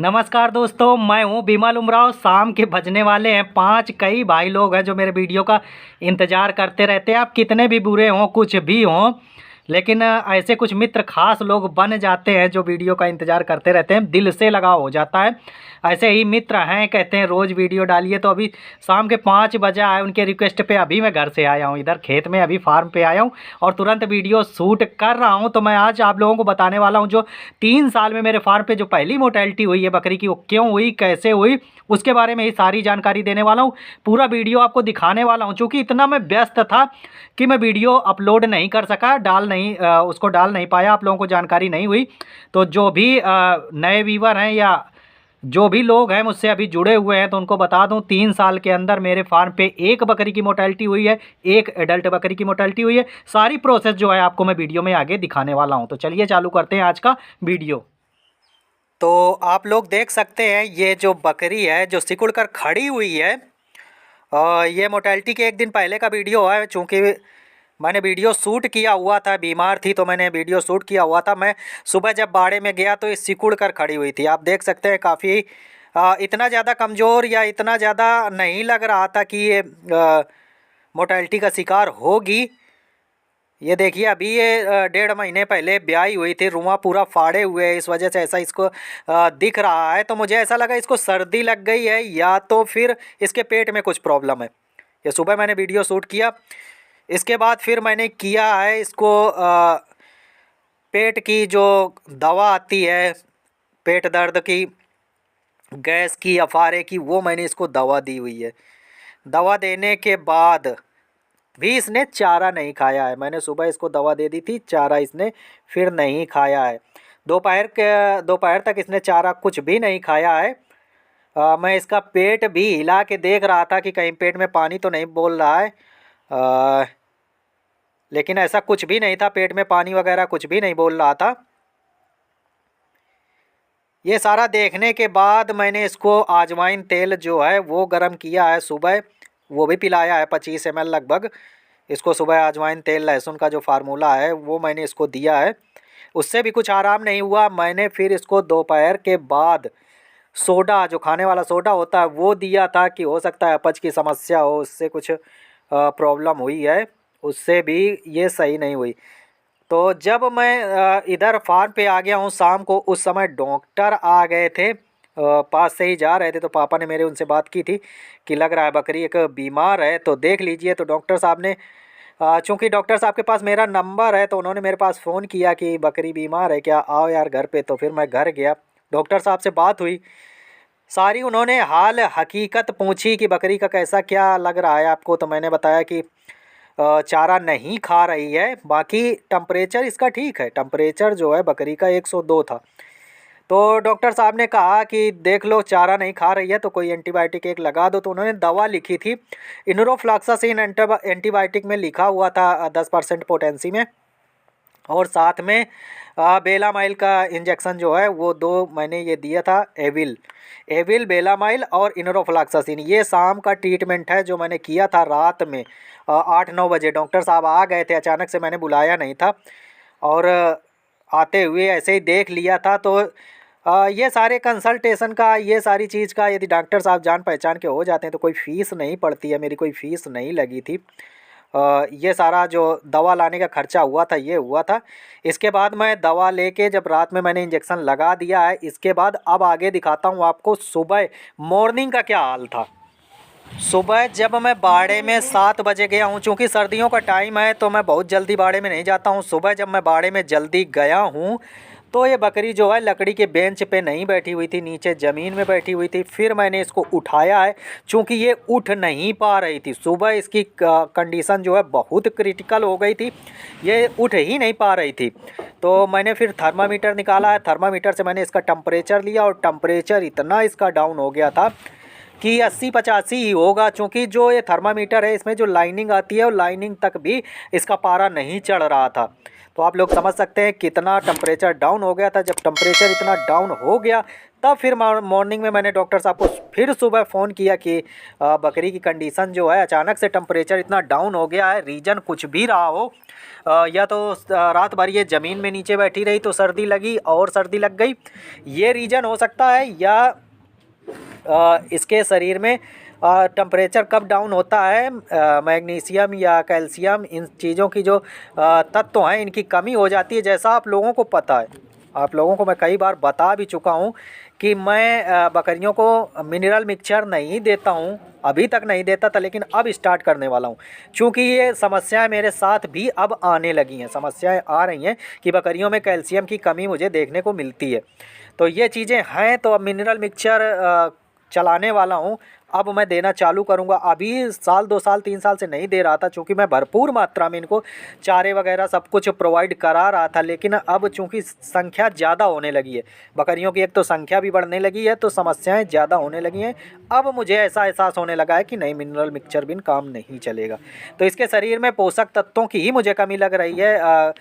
नमस्कार दोस्तों, मैं हूं बिमल उमराव। शाम के बजने वाले हैं 5। कई भाई लोग हैं जो मेरे वीडियो का इंतज़ार करते रहते हैं। आप कितने भी बुरे हों, कुछ भी हों, लेकिन ऐसे कुछ मित्र खास लोग बन जाते हैं जो वीडियो का इंतज़ार करते रहते हैं। दिल से लगाव हो जाता है। ऐसे ही मित्र हैं, कहते हैं रोज़ वीडियो डालिए। तो अभी शाम के 5 बजे आए, उनके रिक्वेस्ट पे अभी मैं घर से आया हूँ, इधर खेत में अभी फार्म पे आया हूँ और तुरंत वीडियो शूट कर रहा हूँ। तो मैं आज आप लोगों को बताने वाला हूँ जो 3 साल में मेरे फार्म पे जो पहली मोर्टेलिटी हुई है बकरी की, वो क्यों हुई, कैसे हुई, उसके बारे में ही सारी जानकारी देने वाला हूँ। पूरा वीडियो आपको दिखाने वाला हूँ। चूँकि इतना मैं व्यस्त था कि मैं वीडियो अपलोड नहीं कर सका, उसको डाल नहीं पाया, आप लोगों को जानकारी नहीं हुई। तो जो भी नए व्यूवर हैं या जो भी लोग हैं मुझसे अभी जुड़े हुए हैं, तो उनको बता दूं 3 साल के अंदर मेरे फार्म पे एक बकरी की मोर्टेलिटी हुई है, एक एडल्ट बकरी की मोर्टेलिटी हुई है। सारी प्रोसेस जो है आपको मैं वीडियो में आगे दिखाने वाला हूं। तो चलिए चालू करते हैं आज का वीडियो। तो आप लोग देख सकते हैं ये जो बकरी है जो सिकुड़ कर खड़ी हुई है, ये मोर्टेलिटी के एक दिन पहले का वीडियो है। चूँकि मैंने वीडियो शूट किया हुआ था, बीमार थी तो मैंने वीडियो शूट किया हुआ था। मैं सुबह जब बाड़े में गया तो ये सिकुड़ कर खड़ी हुई थी। आप देख सकते हैं काफ़ी इतना ज़्यादा कमज़ोर या इतना ज़्यादा नहीं लग रहा था कि ये मोर्टेलिटी का शिकार होगी। ये देखिए अभी ये 1.5 महीने पहले ब्याई हुई थी, रुआं पूरा फाड़े हुए है, इस वजह से ऐसा इसको दिख रहा है। तो मुझे ऐसा लगा इसको सर्दी लग गई है या तो फिर इसके पेट में कुछ प्रॉब्लम है। ये सुबह मैंने वीडियो शूट किया, इसके बाद फिर मैंने किया है इसको पेट की जो दवा आती है, पेट दर्द की, गैस की, अफारे की, वो मैंने इसको दवा दी हुई है। दवा देने के बाद भी इसने चारा नहीं खाया है। मैंने सुबह इसको दवा दे दी थी, चारा इसने फिर नहीं खाया है। दोपहर तक इसने चारा कुछ भी नहीं खाया है। मैं इसका पेट भी हिला के देख रहा था कि कहीं पेट में पानी तो नहीं बोल रहा है, लेकिन ऐसा कुछ भी नहीं था, पेट में पानी वगैरह कुछ भी नहीं बोल रहा था। ये सारा देखने के बाद मैंने इसको अजवाइन तेल जो है वो गर्म किया है सुबह, वो भी पिलाया है 25 ml लगभग। इसको सुबह अजवाइन तेल लहसुन का जो फार्मूला है वो मैंने इसको दिया है। उससे भी कुछ आराम नहीं हुआ। मैंने फिर इसको दोपहर के बाद सोडा, जो खाने वाला सोडा होता है, वो दिया था कि हो सकता है अपच की समस्या हो, उससे कुछ प्रॉब्लम हुई है, उससे भी ये सही नहीं हुई। तो जब मैं इधर फार्म पे आ गया हूँ शाम को, उस समय डॉक्टर आ गए थे, पास से ही जा रहे थे। तो पापा ने मेरे उनसे बात की थी कि लग रहा है बकरी एक बीमार है, तो देख लीजिए। तो डॉक्टर साहब ने चूँकि डॉक्टर साहब के पास मेरा नंबर है, तो उन्होंने मेरे पास फ़ोन किया कि बकरी बीमार है क्या, आओ यार घर पे। तो फिर मैं घर गया, डॉक्टर साहब से बात हुई सारी। उन्होंने हाल हकीकत पूछी कि बकरी का कैसा क्या लग रहा है आपको। तो मैंने बताया कि चारा नहीं खा रही है, बाकी टेम्परेचर इसका ठीक है। टेम्परेचर जो है बकरी का 102 था। तो डॉक्टर साहब ने कहा कि देख लो चारा नहीं खा रही है तो कोई एंटीबायोटिक एक लगा दो। तो उन्होंने दवा लिखी थी, इन्रोफ्लॉक्सासिन एंटीबायोटिक में लिखा हुआ था 10% पोटेंसी में, और साथ में बेलामाइल का इंजेक्शन जो है वो 2 मैंने ये दिया था। एविल, बेलामाइल और इन्रोफ्लॉक्सासिन, ये शाम का ट्रीटमेंट है जो मैंने किया था रात में 8-9 बजे। डॉक्टर साहब आ गए थे, अचानक से, मैंने बुलाया नहीं था, और आते हुए ऐसे ही देख लिया था। तो ये सारे कंसल्टेशन का, ये सारी चीज़ का, यदि डॉक्टर साहब जान पहचान के हो जाते हैं तो कोई फ़ीस नहीं पड़ती है, मेरी कोई फ़ीस नहीं लगी थी। ये सारा जो दवा लाने का खर्चा हुआ था ये हुआ था। इसके बाद मैं दवा लेके जब रात में मैंने इंजेक्शन लगा दिया है, इसके बाद अब आगे दिखाता हूँ आपको सुबह मॉर्निंग का क्या हाल था। सुबह जब मैं बाड़े में 7 बजे गया हूँ, चूँकि सर्दियों का टाइम है तो मैं बहुत जल्दी बाड़े में नहीं जाता हूँ। सुबह जब मैं बाड़े में जल्दी गया हूँ तो ये बकरी जो है लकड़ी के बेंच पे नहीं बैठी हुई थी, नीचे ज़मीन में बैठी हुई थी। फिर मैंने इसको उठाया है, चूँकि ये उठ नहीं पा रही थी। सुबह इसकी कंडीशन जो है बहुत क्रिटिकल हो गई थी, ये उठ ही नहीं पा रही थी। तो मैंने फिर थर्मामीटर निकाला है, थर्मामीटर से मैंने इसका टेम्परेचर लिया और टेम्परेचर इतना इसका डाउन हो गया था कि 80-85 ही होगा। चूँकि जो ये थर्मामीटर है इसमें जो लाइनिंग आती है, और लाइनिंग तक भी इसका पारा नहीं चढ़ रहा था। तो आप लोग समझ सकते हैं कितना टेम्परेचर डाउन हो गया था। जब टेम्परेचर इतना डाउन हो गया तब फिर मॉर्निंग में मैंने डॉक्टर साहब को फिर सुबह फ़ोन किया कि बकरी की कंडीशन जो है, अचानक से टेम्परेचर इतना डाउन हो गया है, रीज़न कुछ भी रहा हो, या तो रात भर ये ज़मीन में नीचे बैठी रही तो सर्दी लगी और सर्दी लग गई, ये रीज़न हो सकता है, या इसके शरीर में टेम्परेचर कब डाउन होता है, मैग्नीशियम या कैल्शियम इन चीज़ों की जो तत्व हैं इनकी कमी हो जाती है। जैसा आप लोगों को पता है, आप लोगों को मैं कई बार बता भी चुका हूँ कि मैं बकरियों को मिनरल मिक्सचर नहीं देता हूँ, अभी तक नहीं देता था, लेकिन अब स्टार्ट करने वाला हूँ। क्योंकि ये समस्याएं मेरे साथ भी अब आने लगी हैं, समस्याएं आ रही हैं कि बकरियों में कैल्शियम की कमी मुझे देखने को मिलती है। तो ये चीज़ें हैं, तो अब मिनरल मिक्सचर चलाने वाला हूँ, अब मैं देना चालू करूँगा। अभी साल 2 साल 3 साल से नहीं दे रहा था, चूँकि मैं भरपूर मात्रा में इनको चारे वगैरह सब कुछ प्रोवाइड करा रहा था। लेकिन अब चूँकि संख्या ज़्यादा होने लगी है बकरियों की, एक तो संख्या भी बढ़ने लगी है, तो समस्याएं ज़्यादा होने लगी हैं। अब मुझे ऐसा एहसास होने लगा है कि नहीं, मिनरल मिक्सचर बिन काम नहीं चलेगा। तो इसके शरीर में पोषक तत्वों की ही मुझे कमी लग रही है,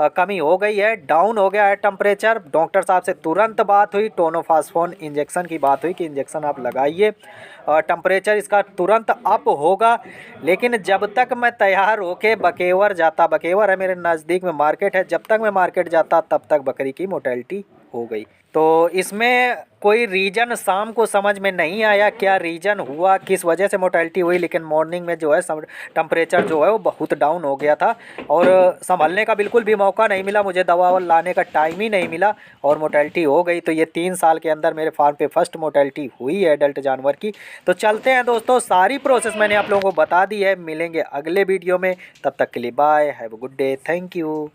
कमी हो गई है, डाउन हो गया है टेम्परेचर। डॉक्टर साहब से तुरंत बात हुई, टोनोफास्फोन इंजेक्शन की बात हुई कि इंजेक्शन आप लगाइए, टेम्परेचर इसका तुरंत अप होगा। लेकिन जब तक मैं तैयार होके बकेवर जाता, बकेवर है मेरे नज़दीक में मार्केट है, जब तक मैं मार्केट जाता तब तक बकरी की मोर्टेलिटी हो गई। तो इसमें कोई रीज़न शाम को समझ में नहीं आया, क्या रीज़न हुआ, किस वजह से मोर्टेलिटी हुई। लेकिन मॉर्निंग में जो है टेम्परेचर जो है वो बहुत डाउन हो गया था और संभलने का बिल्कुल भी मौका नहीं मिला, मुझे दवा लाने का टाइम ही नहीं मिला और मोर्टेलिटी हो गई। तो ये 3 साल के अंदर मेरे फार्म पे फर्स्ट मोर्टेलिटी हुई है एडल्ट जानवर की। तो चलते हैं दोस्तों, सारी प्रोसेस मैंने आप लोगों को बता दी है। मिलेंगे अगले वीडियो में, तब तक के लिए bye, have a good day, thank you.